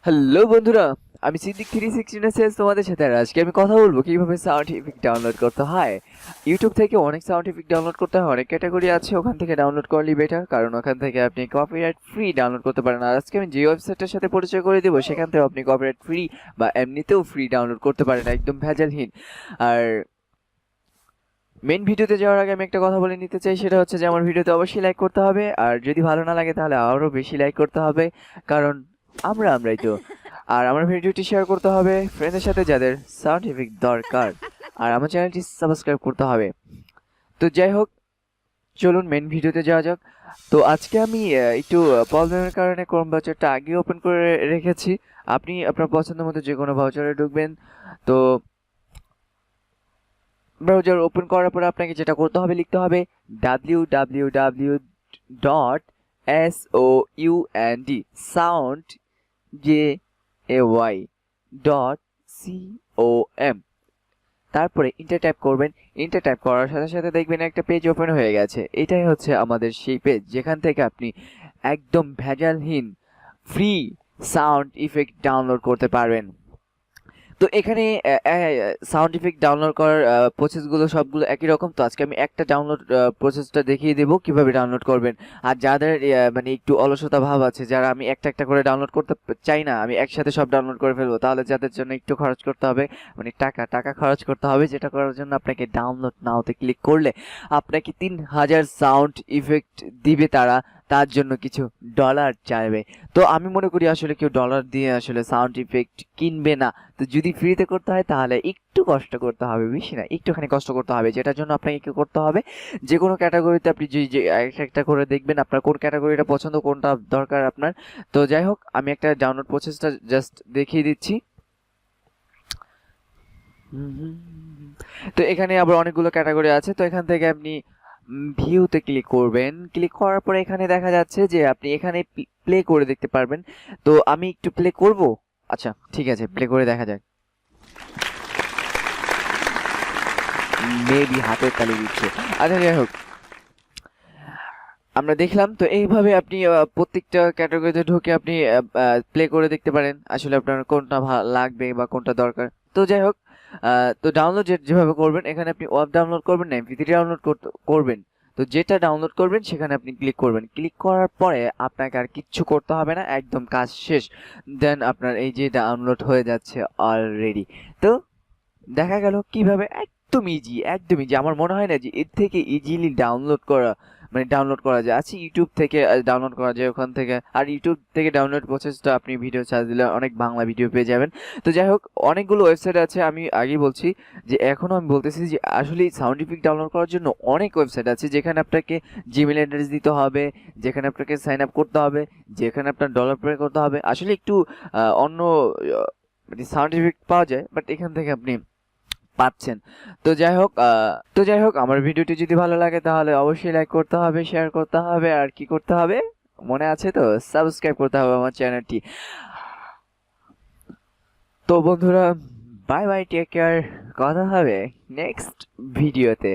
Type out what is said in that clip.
Hello বন্ধুরা, আমি সিদ্দিক 360 তোমাদের সাথে। আর আজকে আমি কথা বলবো কিভাবে সাউন্ড ইফেক্ট ডাউনলোড করতে হয়। ইউটিউব থেকে অনেক সাউন্ড ইফেক্ট ডাউনলোড করতে হয়, অনেক ক্যাটাগরি আছে, ওখান থেকে ডাউনলোড করলেই বেটার, কারণ ওখান থেকে আপনি কপিরাইট ফ্রি ডাউনলোড করতে পারেন। আর আজকে আমি যে ওয়েবসাইটটার সাথে পরিচয় করে দেবো, সেখান থেকে আপনি কপিরাইট ফ্রি বা এমনিতেও ফ্রি ডাউনলোড করতে পারেন, একদম ভেজালহীন। আর মেন ভিডিওতে যাওয়ার আগে আমি একটা কথা বলে নিতে চাই, সেটা হচ্ছে যে আমার ভিডিওতে অবশ্যই লাইক করতে হবে, আর যদি ভালো না লাগে তাহলে আরও বেশি লাইক করতে হবে, কারণ আমরাই তো। আর আমার ভিডিওটি শেয়ার করতে হবে ফ্রেন্ডের সাথে যাদের সাউন্ড ইফেক্ট দরকার, আর আমার চ্যানেলটি সাবস্ক্রাইব করতে হবে। তো যাই হোক, চলুন মেন ভিডিওতে যাওয়া যাক। তো আজকে আমি একটু প্রবলেমের কারণে ক্রোম ব্রাউজারটা আগে ওপেন করে রেখেছি। আপনি আপনার পছন্দ মতো যে কোনো ব্রাউজারে ঢুকবেন। তো ব্রাউজার ওপেন করার পরে আপনাকে যেটা করতে হবে, লিখতে হবে www.sound sound JAY.com। তারপরে ইন্টার টাইপ করবেন। ইন্টার টাইপ করার সাথে সাথে দেখবেন একটা পেজ ওপেন হয়ে গেছে। এটাই হচ্ছে আমাদের সেই পেজ যেখান থেকে আপনি একদম ভেজালহীন ফ্রি সাউন্ড ইফেক্ট ডাউনলোড করতে পারবেন। তো এখানে সাউন্ড ইফেক্ট ডাউনলোড করার প্রসেসগুলো সবগুলো একই রকম। তো আজকে আমি একটা ডাউনলোড প্রসেসটা দেখিয়ে দেবো কিভাবে ডাউনলোড করবেন। আর যাদের মানে একটু অলসতা ভাব আছে, যারা আমি একটা একটা করে ডাউনলোড করতে চাই না, আমি একসাথে সব ডাউনলোড করে ফেলবো, তাহলে যাদের জন্য একটু খরচ করতে হবে, মানে টাকা টাকা খরচ করতে হবে, যেটা করার জন্য আপনাকে ডাউনলোড নাওতে ক্লিক করলে আপনাকে 3000 সাউন্ড ইফেক্ট দিবে তারা, তার জন্য কিছু ডলার চাইবে। তো আমি মনে করি আসলে কেউ ডলার দিয়ে আসলে সাউন্ড ইফেক্ট কিনবে না। তো যদি ফ্রিতে করতে হয় তাহলে একটু কষ্ট করতে হবে, বেশি না, একটুখানি কষ্ট করতে হবে, যেটার জন্য আপনাকে কি করতে হবে, যে কোনো ক্যাটাগরিতে আপনি যে একটা করে দেখবেন আপনার কোন ক্যাটাগরিটা পছন্দ, কোনটা দরকার আপনার। তো যাই হোক, আমি একটা ডাউনলোড প্রসেসটা জাস্ট দেখিয়ে দিচ্ছি। তো এখানে আবার অনেকগুলো ক্যাটাগরি আছে। তো এখান থেকে আপনি ভিউতে ক্লিক করবেন। ক্লিক করার পরে এখানে দেখা যাচ্ছে যে আপনি এখানে প্লে করে দেখতে পারবেন। তো আমি একটু প্লে করব। আচ্ছা ঠিক আছে, প্লে করে দেখা যাক। মেবি হাতের তালি দিচ্ছে। আচ্ছা যাই হোক, আমরা দেখলাম। তো এইভাবে আপনি প্রত্যেকটা ক্যাটাগরিতে ঢুকে আপনি প্লে করে দেখতে পারেন আসলে আপনার কোনটা ভালো লাগবে বা কোনটা দরকার। তো যাই হোক, তো ডাউনলোড যেভাবে করবেন, এখানে আপনি ওয়েব ডাউনলোড করবেন না এমপি3 ডাউনলোড করবেন। তো যেটা ডাউনলোড করবেন সেখানে আপনি ক্লিক করবেন। ক্লিক করার পরে আপনাকে আর কিচ্ছু করতে হবে না, একদম কাজ শেষ। দেন আপনার এই যে ডাউনলোড হয়ে যাচ্ছে অলরেডি। তো দেখা গেল কিভাবে একদম ইজি, একদম ইজি। আমার মনে হয় না যে এর থেকে ইজিলি ডাউনলোড করা, মানে ডাউনলোড করা যায়। আছে ইউটিউব থেকে ডাউনলোড করা যায় ওখান থেকে। আর ইউটিউব থেকে ডাউনলোড প্রসেসটা আপনি ভিডিও সার্চ দিলে অনেক বাংলা ভিডিও পেয়ে যাবেন। তো যাই হোক, অনেকগুলো ওয়েবসাইট আছে। আমি আগেই বলছি যে এখনও আমি বলতেছি যে আসলে সাউন্ড ইফেক্ট ডাউনলোড করার জন্য অনেক ওয়েবসাইট আছে, যেখানে আপনাকে জিমেল অ্যাড্রেস দিতে হবে, যেখানে আপনাকে সাইন আপ করতে হবে, যেখানে আপনার ডলার পে করতে হবে। আসলে একটু অন্য মানে সাউন্ড ইফেক্ট পাওয়া যায়, বাট এখান থেকে আপনি পাচ্ছেন। তো যাই হোক আমার ভিডিওটি যদি ভালো লাগে তাহলে অবশ্যই লাইক করতে হবে, শেয়ার করতে হবে, আর কি করতে হবে মনে আছে তো, সাবস্ক্রাইব করতে হবে আমার চ্যানেলটি। তো বন্ধুরা, বাই বাই, টেক কেয়ার, কথা হবে নেক্সট ভিডিওতে।